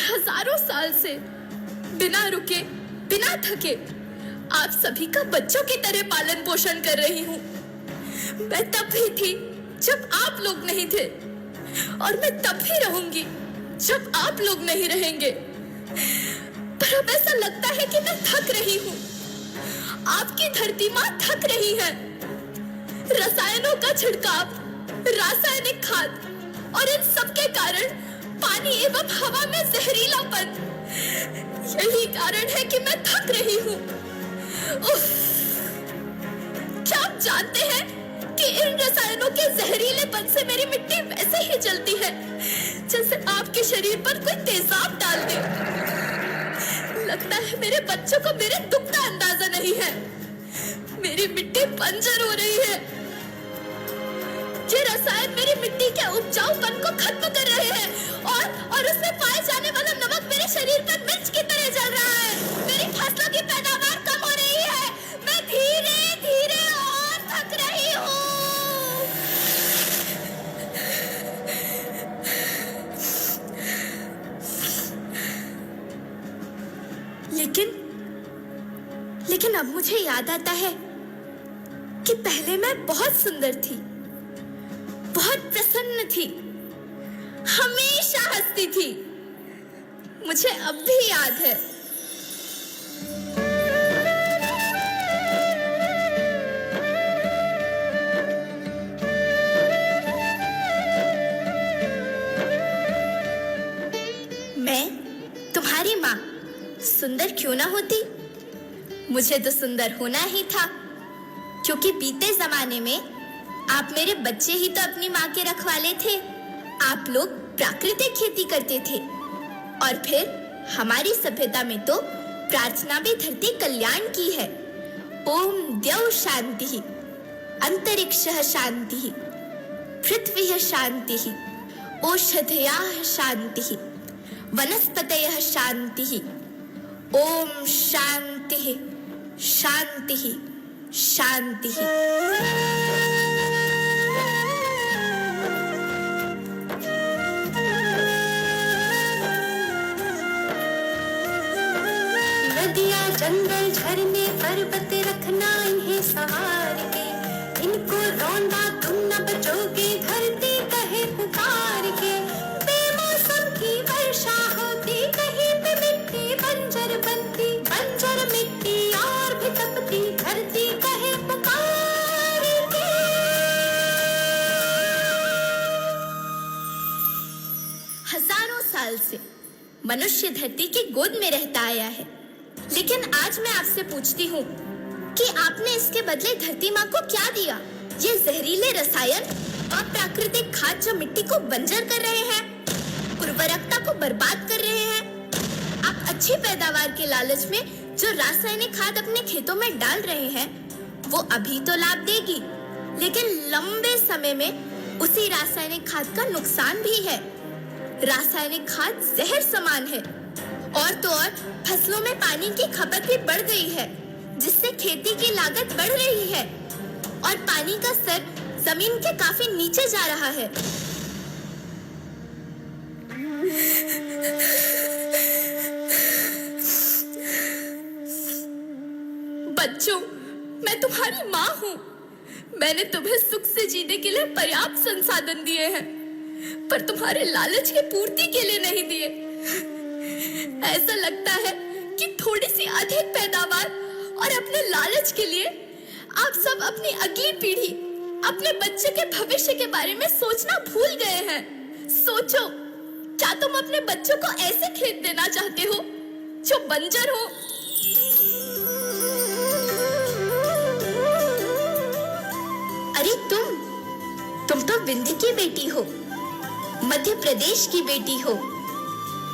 हजारों साल से बिना रुके, बिना थके आप सभी का बच्चों की तरह पालन पोषण कर रही हूँ। मैं तब भी थी जब आप लोग नहीं थे, और मैं तब भी रहूंगी जब आप लोग नहीं रहेंगे। पर अब ऐसा लगता है कि मैं थक रही हूँ। आपकी धरती माँ थक रही है। रसायनों का छिड़काव, रासायनिक खाद और इन सब के कारण पानी एवं हवा में जहरीलापन, यही कारण है कि मैं थक रही हूँ। क्या आप जानते हैं कि इन रसायनों के जहरीलेपन से मेरी मिट्टी वैसे ही जलती है जैसे आपके शरीर पर कोई तेजाब डाल दे। लगता है मेरे बच्चों को मेरे दुख का अंदाजा नहीं है। मेरी मिट्टी बंजर हो रही है। ये रसायन मेरी मिट्टी के उपजाऊपन को खत्म कर रहे हैं और उसमें पाए जाने वाला नमक मेरे शरीर पर मिर्च की तरह जल रहा है। मेरी फसलों की पैदावार कम हो रही है। मैं धीरे धीरे और थक रही हूँ। लेकिन अब मुझे याद आता है कि पहले मैं बहुत सुंदर थी, बहुत प्रसन्न थी, हमेशा हंसती थी। मुझे अब भी याद है। मैं तुम्हारी माँ सुंदर क्यों ना होती? मुझे तो सुंदर होना ही था, क्योंकि बीते जमाने में आप मेरे बच्चे ही तो अपनी माँ के रखवाले थे। आप लोग प्राकृतिक खेती करते थे, और फिर हमारी सभ्यता में तो प्रार्थना भी धरती कल्याण की है। ओम द्यौ शांति, अंतरिक्षः शांति, पृथ्वी शांति, औषधयः शांति, वनस्पतयः शांति। ओम शांति शांति शांति। नदियाँ, जंगल, झरने, पर्वत रखना इन्हें सवार के, इनको रौंदा तुम न बचोगे, धरती कहे पुकार के। बेमौसम की वर्षा होती, कहीं पे मिट्टी बंजर बनती, बंजर मिट्टी और भी तपती, धरती कहे पुकार के। हजारों साल से मनुष्य धरती की गोद में रहता आया है, लेकिन आज मैं आपसे पूछती हूँ कि आपने इसके बदले धरती माँ को क्या दिया? ये जहरीले रसायन और प्राकृतिक खाद जो मिट्टी को बंजर कर रहे हैं, उर्वरकता को बर्बाद कर रहे हैं। आप अच्छी पैदावार के लालच में जो रासायनिक खाद अपने खेतों में डाल रहे हैं, वो अभी तो लाभ देगी, लेकिन लंबे समय में उसी रासायनिक खाद का नुकसान भी है। रासायनिक खाद जहर समान है, और तो और फसलों में पानी की खपत भी बढ़ गई है, जिससे खेती की लागत बढ़ रही है और पानी का स्तर जमीन के काफी नीचे जा रहा है। बच्चों, मैं तुम्हारी माँ हूँ। मैंने तुम्हें सुख से जीने के लिए पर्याप्त संसाधन दिए हैं, पर तुम्हारे लालच की पूर्ति के लिए नहीं दिए। ऐसा लगता है कि थोड़ी सी अधिक पैदावार और अपने लालच के लिए आप सब अपनी अगली पीढ़ी, अपने बच्चे के भविष्य के बारे में सोचना भूल गए हैं। सोचो, क्या तुम अपने बच्चों को ऐसे खेत देना चाहते हो जो बंजर हो? अरे तुम तो विंध्य की बेटी हो, मध्य प्रदेश की बेटी हो,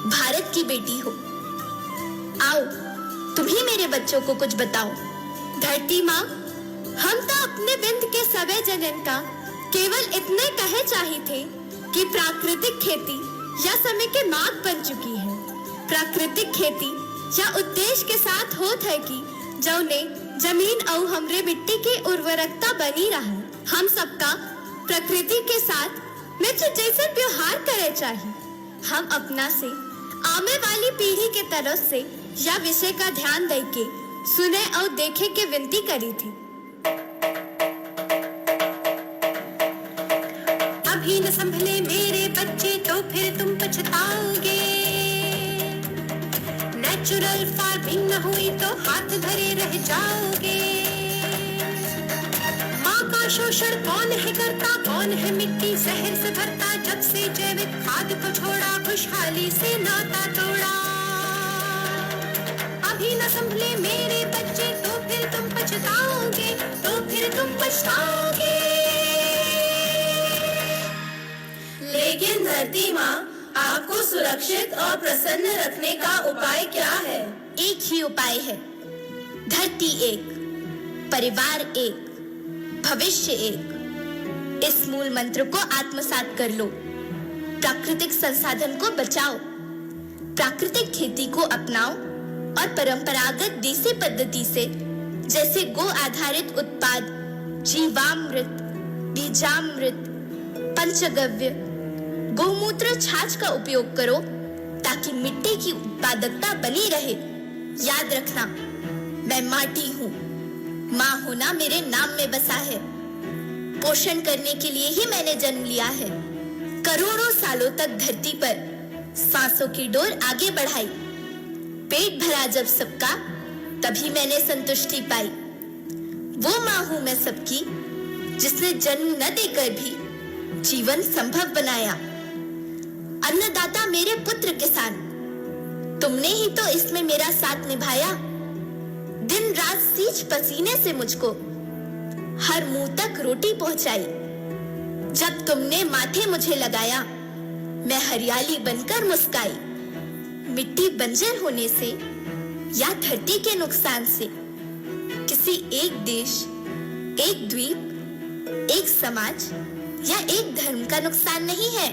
भारत की बेटी हो। आओ, तुम ही मेरे बच्चों को कुछ बताओ। धरती माँ, हम तो अपने विंध्य के सवै जनन का केवल इतने कहे चाहे थे कि प्राकृतिक खेती या समय के मार्ग बन चुकी है। प्राकृतिक खेती या उद्देश्य के साथ होत है कि जौने जमीन और हमरे मिट्टी की उर्वरकता बनी रहे। हम सबका प्रकृति के साथ मित्र जैसे व्यवहार करे चाहिए। हम अपना से आने वाली पीढ़ी के तरफ से यह विषय का ध्यान दे के सुने और देखे के विनती करी थी। अभी न संभले मेरे बच्चे तो फिर तुम पछताओगे। नेचुरल फार्मिंग न हुई तो हाथ धरे रह जाओगे। माँ का शोषण कौन है करता, कौन है मिट्टी जहर से भरता। जब से जैविक खाद को छोड़ा, खुशहाली से नाता तोड़ा। अभी न संभले मेरे बच्चे तो फिर तुम पछताओगे, तो फिर तुम पछताओगे। लेकिन धरती माँ, आपको सुरक्षित और प्रसन्न रखने का उपाय क्या है? एक ही उपाय है, धरती एक, परिवार एक, भविष्य एक। इस मूल मंत्र को आत्मसात कर लो। प्राकृतिक संसाधन को बचाओ, प्राकृतिक खेती को अपनाओ और परंपरागत देसी पद्धति से जैसे गो आधारित उत्पाद, जीवामृत, बीजामृत, पंचगव्य, गौमूत्र, छाछ का उपयोग करो ताकि मिट्टी की उत्पादकता बनी रहे। याद रखना, मैं माटी हूँ, माँ होना मेरे नाम में बसा है। पोषण करने के लिए ही मैंने जन्म लिया है। करोड़ों सालों तक धरती पर सांसों की डोर आगे बढ़ाई। पेट भरा जब सबका, तभी मैंने संतुष्टि पाई। वो माँ हूँ मैं सबकी, जिसने जन्म न देकर भी जीवन संभव बनाया। अन्नदाता मेरे पुत्र किसान, तुमने ही तो इसमें मेरा साथ निभाया। दिन रात सींच पसीने से मुझको हर मुंह तक रोटी पहुंचाई। जब तुमने माथे मुझे लगाया, मैं हरियाली बनकर मुस्काई। मिट्टी बंजर होने से या धरती के नुकसान से किसी एक देश, एक द्वीप, एक समाज या एक धर्म का नुकसान नहीं है,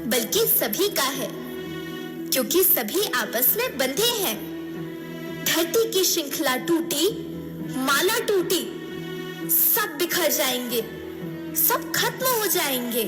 बल्कि सभी का है, क्योंकि सभी आपस में बंधे हैं। धरती की श्रृंखला टूटी, माला टूटी, सब बिखर जाएंगे, सब खत्म हो जाएंगे।